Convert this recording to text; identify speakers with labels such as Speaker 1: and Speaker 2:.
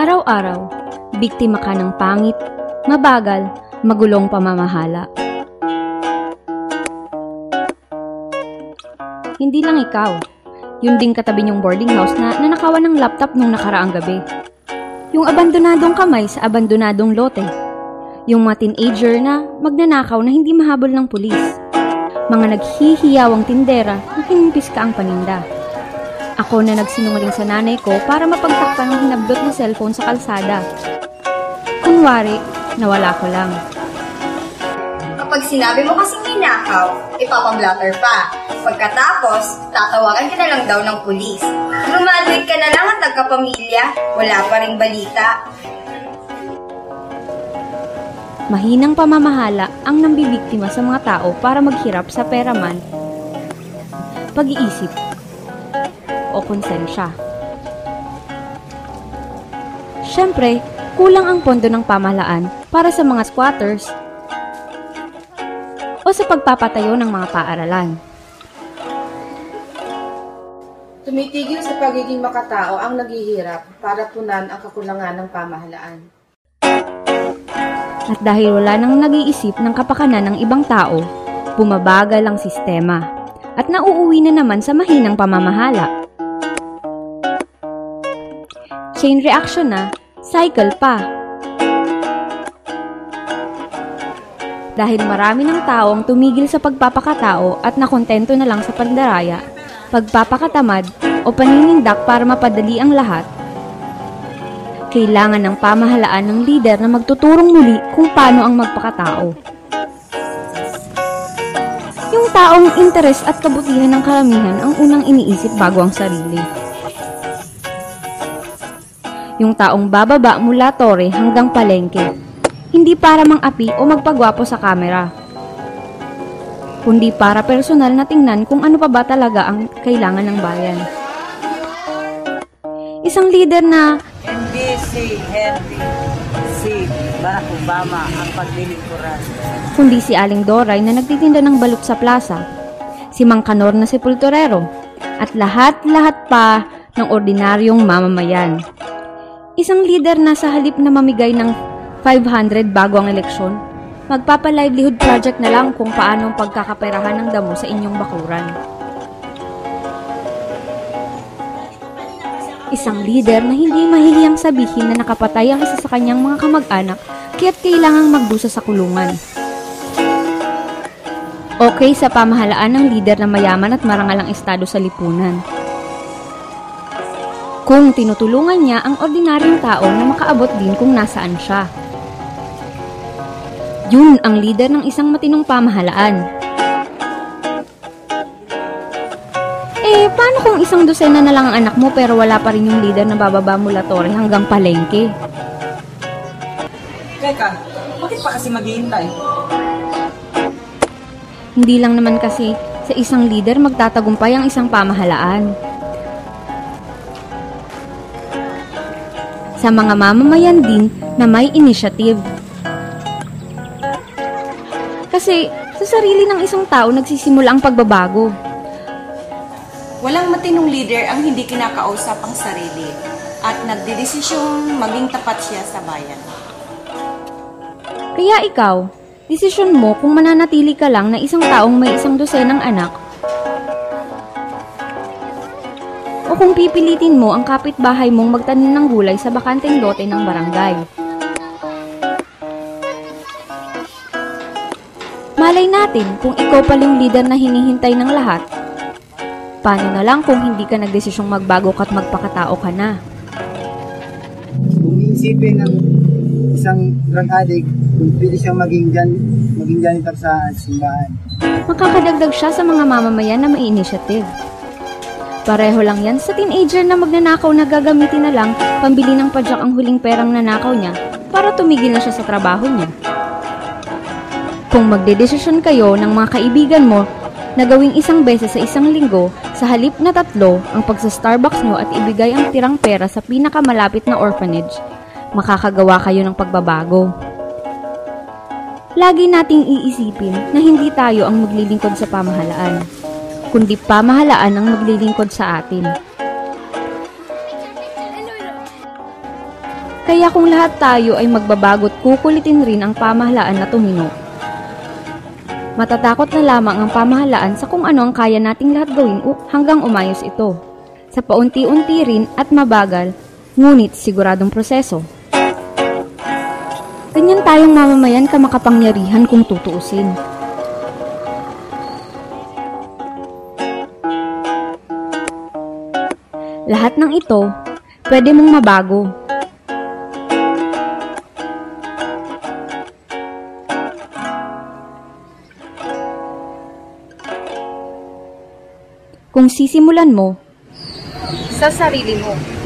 Speaker 1: Araw-araw, biktima ka ng pangit, mabagal, magulong pamamahala. Hindi lang ikaw, yun ding katabi niyong boarding house na nanakawan ng laptop nung nakaraang gabi. Yung abandonadong kamay sa abandonadong lote. Yung mga teenager na magnanakaw na hindi mahabol ng pulis. Mga naghihiyawang tindera na hinimpis ka ang paninda. Ako na nagsinungaling sa nanay ko para mapagtakpan ng hinablot na cellphone sa kalsada. Kunwari, nawala ko lang.
Speaker 2: Kapag sinabi mo kasing ninakaw, ipapablatter pa. Pagkatapos, tatawagan ka na lang daw ng pulis. Lumadrig ka na lang at nagkapamilya, wala pa ring balita.
Speaker 1: Mahinang pamamahala ang nambibiktima sa mga tao para maghirap sa pera man, pag-iisip, o konsensya. Siyempre, kulang ang pondo ng pamahalaan para sa mga squatters o sa pagpapatayo ng mga paaralan.
Speaker 3: Tumitigil sa pagiging makatao ang naghihirap para punan ang kakulangan ng pamahalaan.
Speaker 1: At dahil wala nang nag-iisip ng kapakanan ng ibang tao, bumabagal ang sistema at nauuwi na naman sa mahinang pamamahala. Chain reaction na, cycle pa. Dahil marami ng tao ang tumigil sa pagpapakatao at nakontento na lang sa pandaraya, pagpapakatamad o paninindak para mapadali ang lahat, kailangan ng pamahalaan ng lider na magtuturong muli kung paano ang magpakatao. Yung taong interes at kabutihan ng karamihan ang unang iniisip bago ang sarili. Yung taong bababa mula tore hanggang palengke, hindi para mang-api o magpagwapo sa kamera, kundi para personal na tingnan kung ano pa ba talaga ang kailangan ng bayan. Isang leader na
Speaker 4: hindi si Henry, si Barack Obama ang paglilingkuran,
Speaker 1: kundi si Aling Doray na nagtitinda ng balut sa plaza, si Mang Kanor na sepulturero, at lahat-lahat pa ng ordinaryong mamamayan. Isang leader na sa halip na mamigay ng 500 bago ang eleksyon, magpapa-livelihood project na lang kung paano ang pagkakaperahan ng damo sa inyong bakuran. Isang leader na hindi mahihiyang sabihin na nakapatay ang isa sa kanyang mga kamag-anak kaya't kailangang magdusa sa kulungan. Okay sa pamahalaan ng leader na mayaman at marangal ang estado sa lipunan, kung tinutulungan niya ang ordinaryong tao na makaabot din kung nasaan siya. Yun ang leader ng isang matinong pamahalaan. Paano kung isang dosena na lang ang anak mo pero wala pa rin yung leader na bababa mula tore hanggang palengke?
Speaker 4: Teka, bakit pa kasi maghihintay?
Speaker 1: Hindi lang naman kasi sa isang leader magtatagumpay ang isang pamahalaan. Sa mga mamamayan din na may initiative. Kasi sa sarili ng isang tao nagsisimula ang pagbabago.
Speaker 5: Walang matinong leader ang hindi kinakausap ang sarili at nagdedesisyong maging tapat siya sa bayan.
Speaker 1: Kaya ikaw, desisyon mo kung mananatili ka lang na isang taong may isang dosenang anak o kung pipilitin mo ang kapitbahay mong magtanim ng gulay sa bakanteng lote ng barangay. Malay natin kung ikaw pala yung leader na hinihintay ng lahat. Paano na lang kung hindi ka nagdesisyong magbago at magpakatao ka na?
Speaker 6: Kung iisipin ng isang drug addict, kung pwede siyang maging janitor sa simbahan,
Speaker 1: makakadagdag siya sa mga mamamayan na may initiative. Pareho lang yan sa teenager na magnanakaw na gagamitin na lang pambili ng padyak ang huling perang nanakaw niya para tumigil na siya sa trabaho niya. Kung magdedesisyon kayo ng mga kaibigan mo na gawing isang beses sa isang linggo, sa halip na 3 ang pagsa-Starbucks nyo at ibigay ang tirang pera sa pinakamalapit na orphanage, makakagawa kayo ng pagbabago. Lagi nating iisipin na hindi tayo ang maglilingkod sa pamahalaan, kundi pamahalaan ang maglilingkod sa atin. Kaya kung lahat tayo ay magbabago't kukulitin rin ang pamahalaan na tumino, matatakot na lamang ang pamahalaan sa kung ano ang kaya nating lahat gawin hanggang umayos ito. Sa paunti-unti rin at mabagal, ngunit siguradong proseso. Ganyan tayong mamamayan kamakapangyarihan kung tutuusin. Lahat ng ito, pwede mong mabago. Kung sisimulan mo
Speaker 3: Sa sarili mo.